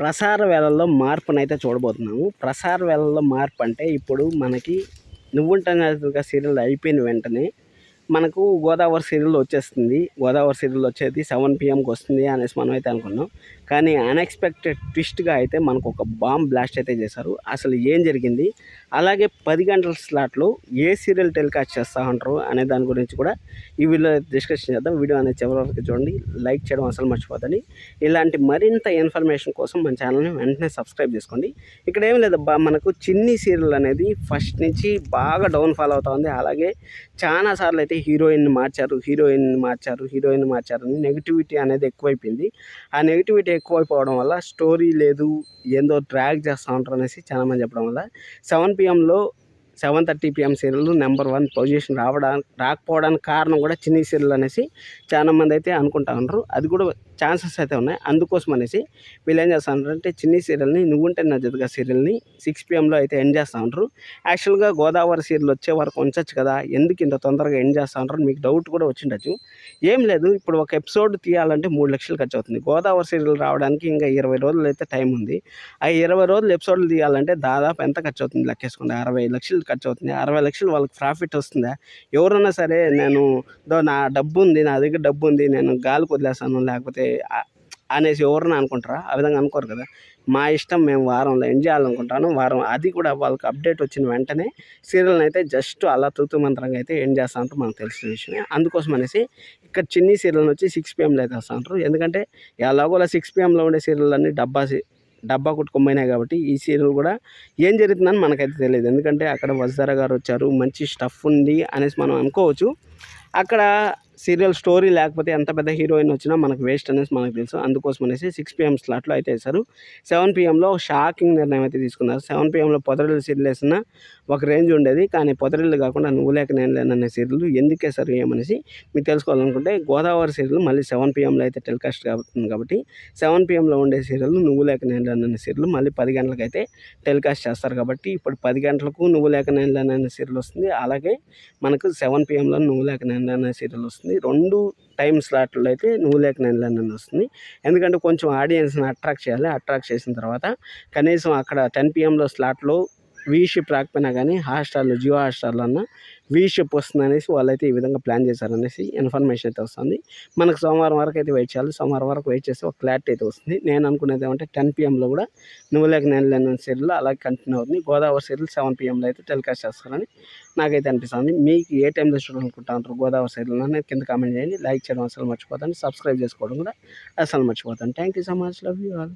ప్రసార వేళల్లో మార్పునైతే చూడబోతున్నాము. ప్రసార వేళల్లో మార్పు అంటే ఇప్పుడు మనకి 'నువ్వుంటేనే అరుదుగా' సీరియల్ అయిపోయిన వెంటనే మనకు 'గోదావరి' సీరియల్ వచ్చేస్తుంది. 'గోదావరి' సీరియల్ వచ్చేది 7 PM వస్తుంది అనేసి మనమైతే అనుకున్నాం. కానీ అన్‌ఎక్స్‌పెక్టెడ్ ట్విస్ట్‌గా అయితే మనకు ఒక బాంబ్ బ్లాస్ట్ అయితే చేశారు. అసలు ఏం జరిగింది? అలాగే 10 గంటల స్లాట్‌లో ఏ సీరియల్ టెలికాస్ట్ చేస్తా ఉంటారు అనే దాని గురించి కూడా ఈ వీడియోలో డిస్కషన్ చేద్దాం. వీడియో అనేది చివరి వరకు చూడండి. లైక్ చేయడం అసలు మర్చిపోద్దండి. ఇలాంటి మరింత ఇన్ఫర్మేషన్ కోసం మన ఛానల్‌ని వెంటనే సబ్స్క్రైబ్ చేసుకోండి. ఇక్కడ ఏం లేదబ్బా, మనకు 'చిన్ని' సీరియల్ అనేది ఫస్ట్ నుంచి బాగా డౌన్‌ఫాల్ అవుతా ఉంది. అలాగే చాలా సార్లు అయితే హీరోయిన్‌ని మార్చారు అని నెగటివిటీ అనేది ఎక్కువైపోయింది. ఆ నెగటివిటీ ఎక్కువైపోవడం వల్ల స్టోరీ లేదు, ఏందో డ్రాగ్ చేస్తా ఉంటారు అనేసి చాలామంది చెప్పడం వల్ల 7 PMలో 7:30 PM సీరియల్ నెంబర్ 1 పొజిషన్ రాకపోవడానికి కారణం కూడా 'చిన్ని' సీరియల్ అనేసి చాలామంది అయితే అనుకుంటా ఉంటారు. అది కూడా ఛాన్సెస్ అయితే ఉన్నాయి. అందుకోసం అనేసి వీళ్ళు ఏం చేస్తా ఉంటారంటే 'చిన్ని' సీరియల్ని 'నువ్వుంటే నా జతగా' సీరియల్ని 6 PMలో అయితే ఎండ్ చేస్తూ ఉంటారు. యాక్చువల్గా 'గోదావరి' సీరియల్ వచ్చే వరకు ఉంచొచ్చు కదా, ఎందుకు ఇంత తొందరగా ఎండ్ చేస్తూ ఉంటారు మీకు డౌట్ కూడా వచ్చిండొచ్చు. ఏం లేదు, ఇప్పుడు ఒక ఎపిసోడ్ తీయాలంటే 3 లక్షలు ఖర్చు అవుతుంది. 'గోదావరి' సీరియల్ రావడానికి ఇంకా 20 రోజులు అయితే టైం ఉంది. ఆ 20 రోజులు ఎపిసోడ్లు తీయాలంటే దాదాపు ఎంత ఖర్చు అవుతుంది లెక్కేసుకోండి. 60 లక్షలు ఖర్చు అవుతుంది. 60 లక్షలు వాళ్ళకి ప్రాఫిట్ వస్తుందా? ఎవరన్నా సరే నా డబ్బు ఉంది, నా దగ్గర డబ్బు ఉంది, నేను గాలికి వదిలేస్తాను లేకపోతే అనేసి ఎవరన్నా అనుకుంటారా? ఆ విధంగా అనుకోరు కదా. మా ఇష్టం, మేము వారంలో ఎండ్ చేయాలనుకుంటాను. అది కూడా వాళ్ళకి అప్డేట్ వచ్చిన వెంటనే సీరియల్ని అయితే జస్ట్ అలా తూతుమంత్రంగా అయితే ఎండ్ చేస్తా ఉంటారు, మనకు తెలిసిన విషయమే. అందుకోసం అనేసి ఇక్కడ 'చిన్ని' సీరియల్ని వచ్చి 6 PMలో అయితే వస్తూ ఉంటారు. ఎందుకంటే ఎలాగోలా 6 PMలో ఉండే సీరియల్ అన్నీ డబ్బా కొట్టుకుపోయినాయి కాబట్టి ఈ సీరియల్ కూడా ఏం జరుగుతుందని మనకైతే తెలియదు. ఎందుకంటే అక్కడ వసుధర గారు వచ్చారు, మంచి స్టఫ్ ఉంది అనేసి మనం అనుకోవచ్చు. అక్కడ సీరియల్ స్టోరీ లేకపోతే ఎంత పెద్ద హీరోయిన్ వచ్చినా మనకు వేస్ట్ అనేసి మనకు తెలుసు. అందుకోసం అనేసి 6 PM స్లాట్లో అయితే వేశారు. 7 PMలో షాకింగ్ నిర్ణయం అయితే తీసుకున్నారు. 7 PMలో పొదరిల్లు సీరియల్ వేసిన ఒక రేంజ్ ఉండేది. కానీ పొదరిల్లు కాకుండా 'నువ్వు లేక నేను లేను' అనే సీరియల్ ఎందుకు వేశారు ఏమనేసి మీకు తెలుసుకోవాలనుకుంటే 'గోదావరి' సీరియల్ మళ్ళీ 7 PMలో అయితే టెలికాస్ట్ అవుతుంది కాబట్టి 7 PMలో ఉండే సీరియల్ 'నువ్వు లేక నేను లేను' అనే సీరియల్ మళ్ళీ 10 గంటలకు అయితే టెలికాస్ట్ చేస్తారు కాబట్టి ఇప్పుడు 10 గంటలకు 'నువ్వు లేక నేను లేను' అనే సీరియల్ వస్తుంది. అలాగే మనకు 7 PMలో 'నువ్వు లేక నేను లేను' అనే సీరియల్ వస్తుంది. 2 టైమ్ స్లాట్లో అయితే 'నువ్వు లేక నేను లేను' అని వస్తుంది. ఎందుకంటే కొంచెం ఆడియన్స్ని అట్రాక్ట్ చేయాలి. అట్రాక్ట్ చేసిన తర్వాత కనీసం అక్కడ 10 PMలో స్లాట్లో వీ షిప్ రాకపోయినా కానీ హాట్‌స్టార్‌లో, జియో హాట్‌స్టార్‌లో అన్న వీ షిప్ వస్తుందనేసి వాళ్ళైతే ఈ విధంగా ప్లాన్ చేశారనేసి ఇన్ఫర్మేషన్ అయితే వస్తుంది. మనకు సోమవారం వరకు అయితే వెయిట్ చేయాలి. సోమవారం వరకు వెయిట్ చేస్తే ఒక క్లారిటీ అయితే వస్తుంది. నేను అనుకునేది ఏమంటే 10 PMలో కూడా 'నువ్వు లేక నేను లేను' సీరియల్ అలాగే కంటిన్యూ అవుతుంది. 'గోదావరి' సీరియల్ 7 PMలో అయితే టెలికాస్ట్ చేస్తారని నాకైతే అనిపిస్తుంది. మీకు ఏ టైంలో చూడాలనుకుంటా ఉంటారు 'గోదావరి' సీరియల్ అనేది కింద కామెంట్ చేయండి. లైక్ చేయడం అసలు మర్చిపోతాను. సబ్స్క్రైబ్ చేసుకోవడం కూడా అసలు మర్చిపోతాను. Thank you so much. Love you all.